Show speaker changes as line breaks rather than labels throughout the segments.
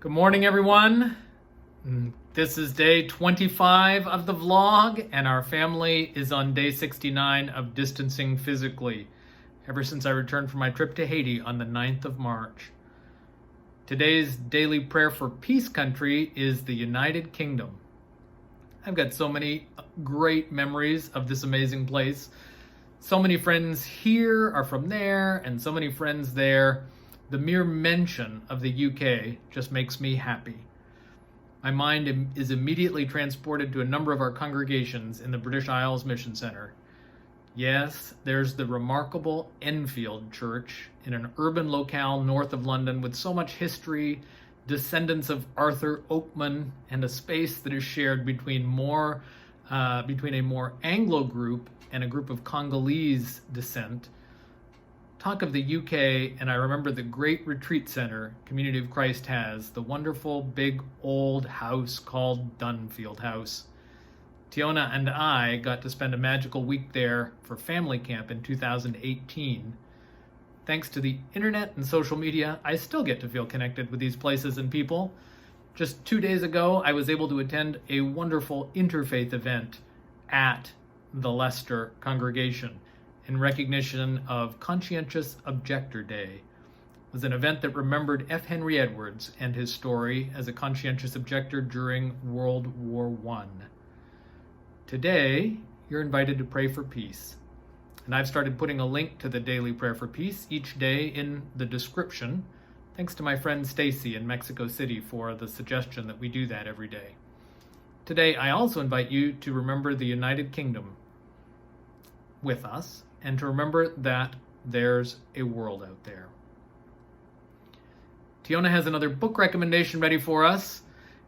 Good morning, everyone. This is day 25 of the vlog, and our family is on day 69 of distancing physically, ever since I returned from my trip to Haiti on the 9th of March. Today's daily prayer for peace country is the United Kingdom. I've got so many great memories of this amazing place. So many friends here are from there, and so many friends there. The mere mention of the UK just makes me happy. My mind is immediately transported to a number of our congregations in the British Isles Mission Centre. Yes, there's the remarkable Enfield Church in an urban locale north of London with so much history, descendants of Arthur Oakman, and a space that is shared between a more Anglo group and a group of Congolese descent. Talk of the UK, and I remember the great retreat center Community of Christ has, the wonderful big old house called Dunfield House. Tiona and I got to spend a magical week there for family camp in 2018. Thanks to the internet and social media, I still get to feel connected with these places and people. Just 2 days ago, I was able to attend a wonderful interfaith event at the Leicester congregation in recognition of Conscientious Objector Day. It was an event that remembered F. Henry Edwards and his story as a conscientious objector during World War I. Today, you're invited to pray for peace. And I've started putting a link to the daily prayer for peace each day in the description, thanks to my friend Stacy in Mexico City for the suggestion that we do that every day. Today, I also invite you to remember the United Kingdom with us, and to remember that there's a world out there. Tiona has another book recommendation ready for us.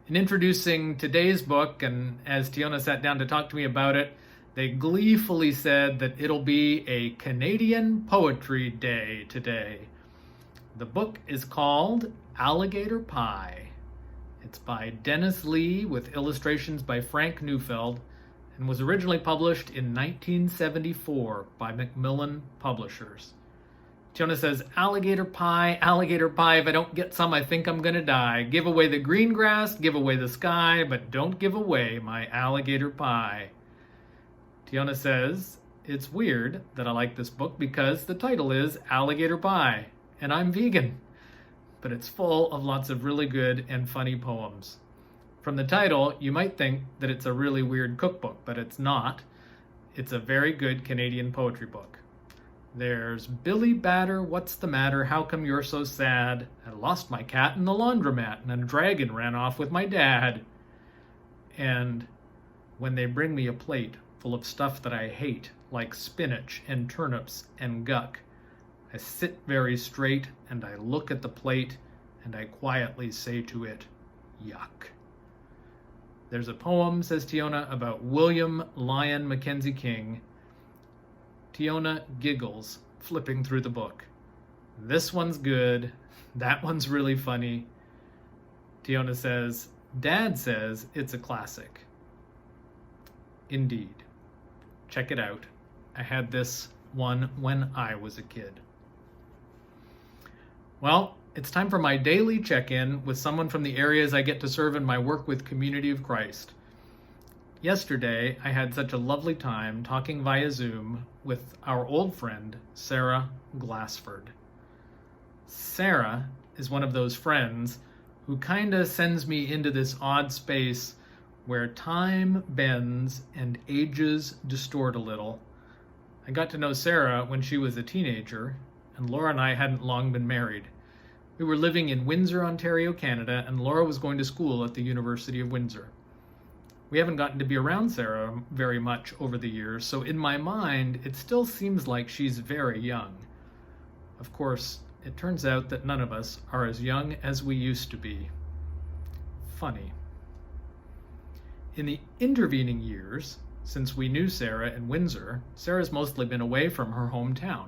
In introducing today's book, and as Tiona sat down to talk to me about it, they gleefully said that it'll be a Canadian Poetry Day today. The book is called Alligator Pie. It's by Dennis Lee with illustrations by Frank Neufeld, and was originally published in 1974 by Macmillan Publishers. Tiona says, alligator pie, if I don't get some, I think I'm gonna die. Give away the green grass, give away the sky, but don't give away my alligator pie. Tiona says, it's weird that I like this book because the title is Alligator Pie, and I'm vegan. But it's full of lots of really good and funny poems. From the title, you might think that it's a really weird cookbook, but it's not. It's a very good Canadian poetry book. There's Billy Batter, what's the matter? How come you're so sad? I lost my cat in the laundromat, and a dragon ran off with my dad. And when they bring me a plate full of stuff that I hate, like spinach and turnips and guck, I sit very straight and I look at the plate and I quietly say to it, yuck. There's a poem, says Tiona, about William Lyon Mackenzie King. Tiona giggles, flipping through the book. This one's good. That one's really funny. Tiona says, Dad says it's a classic. Indeed. Check it out. I had this one when I was a kid. Well, it's time for my daily check-in with someone from the areas I get to serve in my work with Community of Christ. Yesterday, I had such a lovely time talking via Zoom with our old friend, Sarah Glassford. Sarah is one of those friends who kinda sends me into this odd space where time bends and ages distort a little. I got to know Sarah when she was a teenager, and Laura and I hadn't long been married. We were living in Windsor, Ontario, Canada, and Laura was going to school at the University of Windsor. We haven't gotten to be around Sarah very much over the years, so in my mind, it still seems like she's very young. Of course, it turns out that none of us are as young as we used to be. Funny. In the intervening years, since we knew Sarah in Windsor, Sarah's mostly been away from her hometown.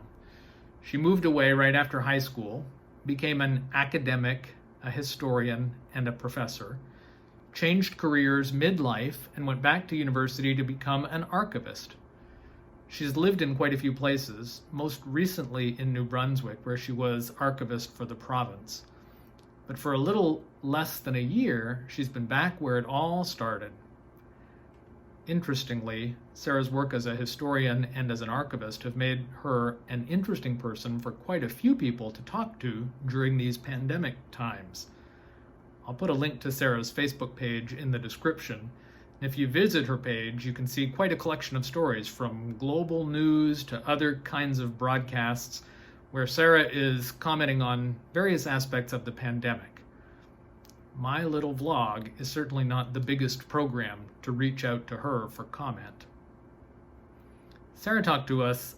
She moved away right after high school, became an academic, a historian, and a professor, changed careers midlife, and went back to university to become an archivist. She's lived in quite a few places, most recently in New Brunswick, where she was archivist for the province. But for a little less than a year, she's been back where it all started. Interestingly, Sarah's work as a historian and as an archivist have made her an interesting person for quite a few people to talk to during these pandemic times. I'll put a link to Sarah's Facebook page in the description. If you visit her page, you can see quite a collection of stories from global news to other kinds of broadcasts where Sarah is commenting on various aspects of the pandemic. My little vlog is certainly not the biggest program to reach out to her for comment. Sarah talked to us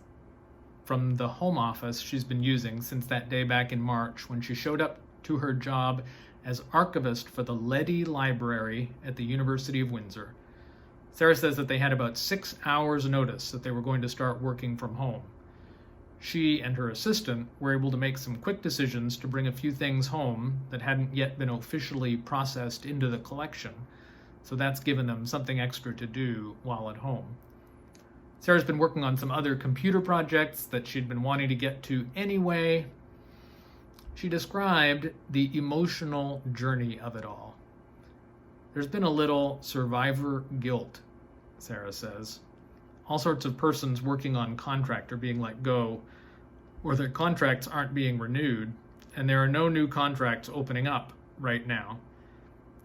from the home office she's been using since that day back in March when she showed up to her job as archivist for the Leddy Library at the University of Windsor. Sarah says that they had about 6 hours notice that they were going to start working from home. She and her assistant were able to make some quick decisions to bring a few things home that hadn't yet been officially processed into the collection, so that's given them something extra to do while at home. Sarah's been working on some other computer projects that she'd been wanting to get to anyway. She described the emotional journey of it all. There's been a little survivor guilt, Sarah says. All sorts of persons working on contract are being let go, or their contracts aren't being renewed, and there are no new contracts opening up right now.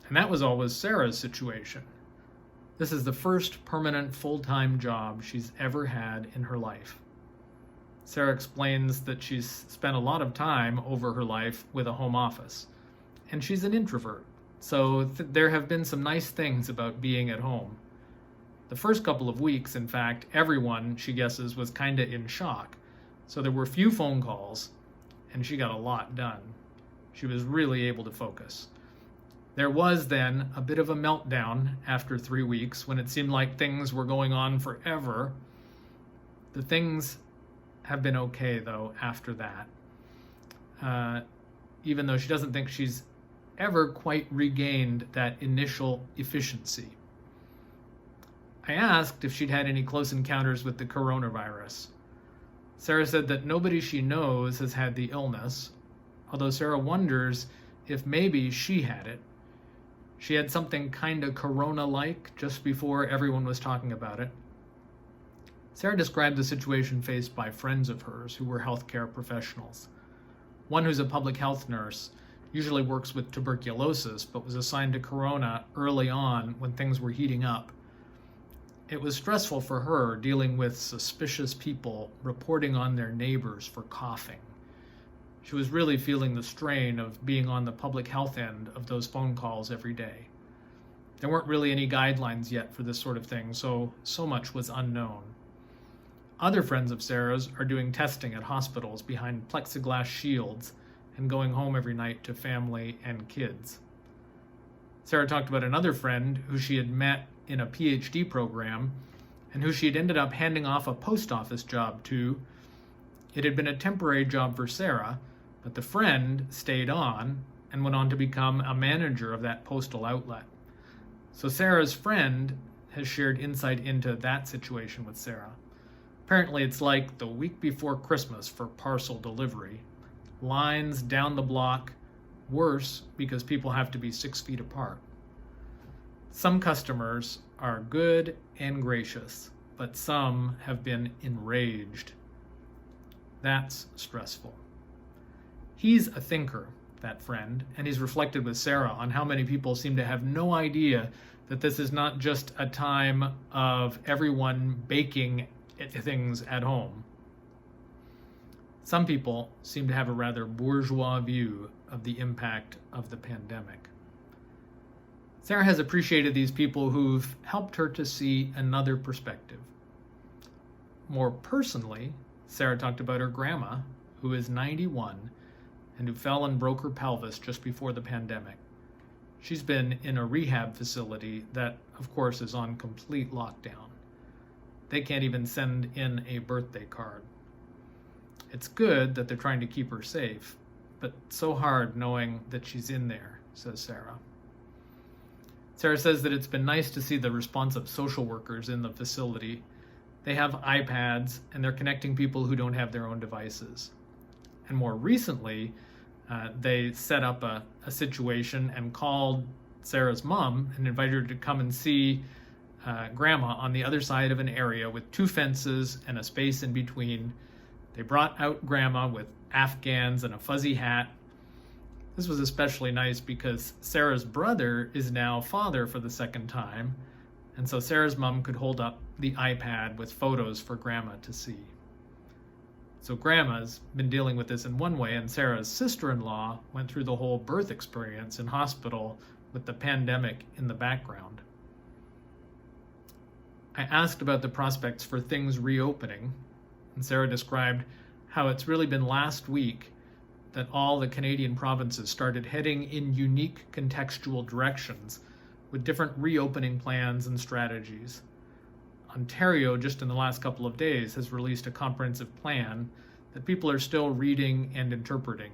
And that was always Sarah's situation. This is the first permanent full-time job she's ever had in her life. Sarah explains that she's spent a lot of time over her life with a home office, and she's an introvert, so there have been some nice things about being at home. The first couple of weeks, in fact, everyone, she guesses, was kinda in shock. So there were few phone calls, and she got a lot done. She was really able to focus. There was then a bit of a meltdown after 3 weeks when it seemed like things were going on forever. The things have been okay, though, after that. Even though she doesn't think she's ever quite regained that initial efficiency. I asked if she'd had any close encounters with the coronavirus. Sarah said that nobody she knows has had the illness, although Sarah wonders if maybe she had it. She had something kinda corona-like just before everyone was talking about it. Sarah described the situation faced by friends of hers who were healthcare professionals. One who's a public health nurse usually works with tuberculosis, but was assigned to corona early on when things were heating up. It was stressful for her dealing with suspicious people reporting on their neighbors for coughing. She was really feeling the strain of being on the public health end of those phone calls every day. There weren't really any guidelines yet for this sort of thing, so much was unknown. Other friends of Sarah's are doing testing at hospitals behind plexiglass shields and going home every night to family and kids. Sarah talked about another friend who she had met in a PhD program and who she had ended up handing off a post office job to. It had been a temporary job for Sarah, but the friend stayed on and went on to become a manager of that postal outlet. So Sarah's friend has shared insight into that situation with Sarah. Apparently it's like the week before Christmas for parcel delivery. Lines down the block, worse because people have to be 6 feet apart. Some customers are good and gracious, but some have been enraged. That's stressful. He's a thinker, that friend, and he's reflected with Sarah on how many people seem to have no idea that this is not just a time of everyone baking things at home. Some people seem to have a rather bourgeois view of the impact of the pandemic. Sarah has appreciated these people who've helped her to see another perspective. More personally, Sarah talked about her grandma, who is 91, and who fell and broke her pelvis just before the pandemic. She's been in a rehab facility that, of course, is on complete lockdown. They can't even send in a birthday card. It's good that they're trying to keep her safe, but so hard knowing that she's in there, says Sarah. Sarah says that it's been nice to see the response of social workers in the facility. They have iPads, and they're connecting people who don't have their own devices. And more recently, they set up a situation and called Sarah's mom and invited her to come and see Grandma on the other side of an area with 2 fences and a space in between. They brought out Grandma with Afghans and a fuzzy hat. This was especially nice because Sarah's brother is now father for the 2nd time, and so Sarah's mom could hold up the iPad with photos for Grandma to see. So Grandma's been dealing with this in one way, and Sarah's sister-in-law went through the whole birth experience in hospital with the pandemic in the background. I asked about the prospects for things reopening, and Sarah described how it's really been last week that all the Canadian provinces started heading in unique contextual directions with different reopening plans and strategies. Ontario, just in the last couple of days, has released a comprehensive plan that people are still reading and interpreting.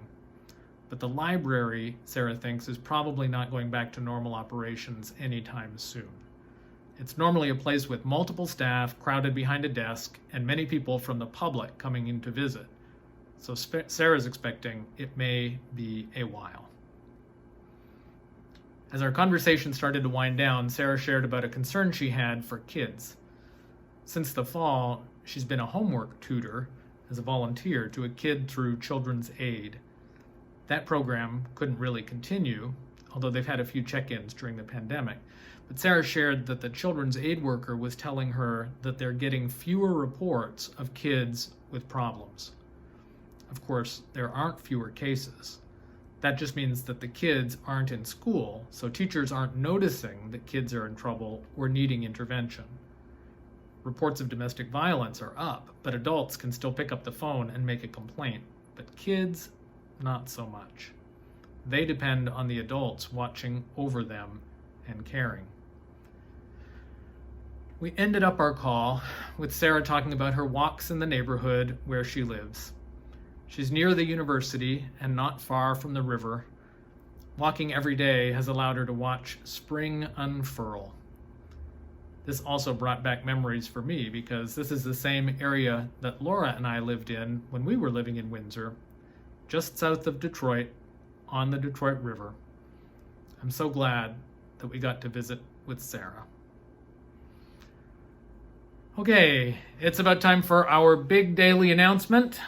But the library, Sarah thinks, is probably not going back to normal operations anytime soon. It's normally a place with multiple staff crowded behind a desk and many people from the public coming in to visit. So Sarah's expecting it may be a while. As our conversation started to wind down, Sarah shared about a concern she had for kids. Since the fall, she's been a homework tutor as a volunteer to a kid through Children's Aid. That program couldn't really continue, although they've had a few check-ins during the pandemic. But Sarah shared that the Children's Aid worker was telling her that they're getting fewer reports of kids with problems. Of course, there aren't fewer cases. That just means that the kids aren't in school, so teachers aren't noticing that kids are in trouble or needing intervention. Reports of domestic violence are up, but adults can still pick up the phone and make a complaint. But kids, not so much. They depend on the adults watching over them and caring. We ended up our call with Sarah talking about her walks in the neighborhood where she lives. She's near the university and not far from the river. Walking every day has allowed her to watch spring unfurl. This also brought back memories for me because this is the same area that Laura and I lived in when we were living in Windsor, just south of Detroit, on the Detroit River. I'm so glad that we got to visit with Sarah. Okay, it's about time for our big daily announcement.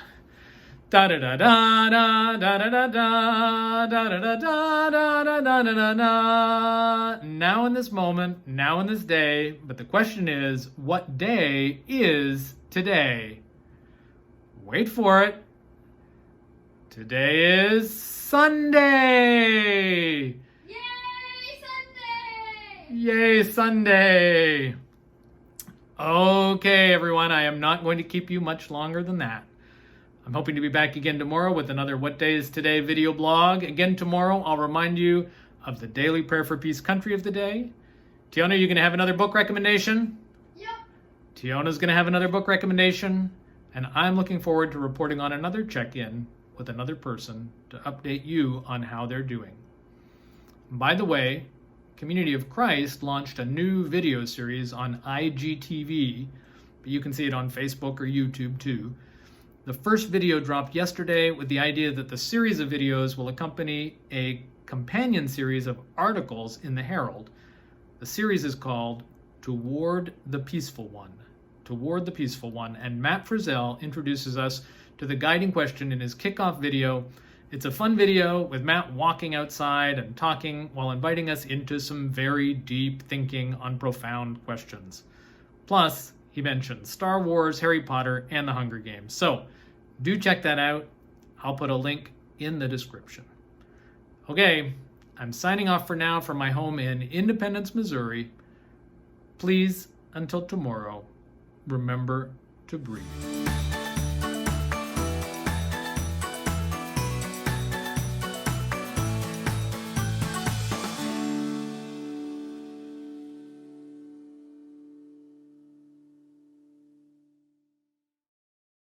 Da da da da da da da da da da da da da da da da da. Now in this moment, now in this day, but the question is, what day is today? Wait for it. Today is Sunday.
Yay, Sunday!
Yay, Sunday. Okay, everyone, I am not going to keep you much longer than that. I'm hoping to be back again tomorrow with another What Day Is Today video blog. Again tomorrow, I'll remind you of the daily prayer for peace country of the day. Tiona, you going to have another book recommendation?
Yep.
Tiona's going to have another book recommendation. And I'm looking forward to reporting on another check-in with another person to update you on how they're doing. By the way, Community of Christ launched a new video series on IGTV, but you can see it on Facebook or YouTube too. The first video dropped yesterday with the idea that the series of videos will accompany a companion series of articles in the Herald. The series is called Toward the Peaceful One. Toward the Peaceful One. And Matt Frizzell introduces us to the guiding question in his kickoff video. It's a fun video with Matt walking outside and talking while inviting us into some very deep thinking on profound questions. Plus, he mentions Star Wars, Harry Potter, and the Hunger Games. So, do check that out. I'll put a link in the description. Okay, I'm signing off for now from my home in Independence, Missouri. Please, until tomorrow, remember to breathe.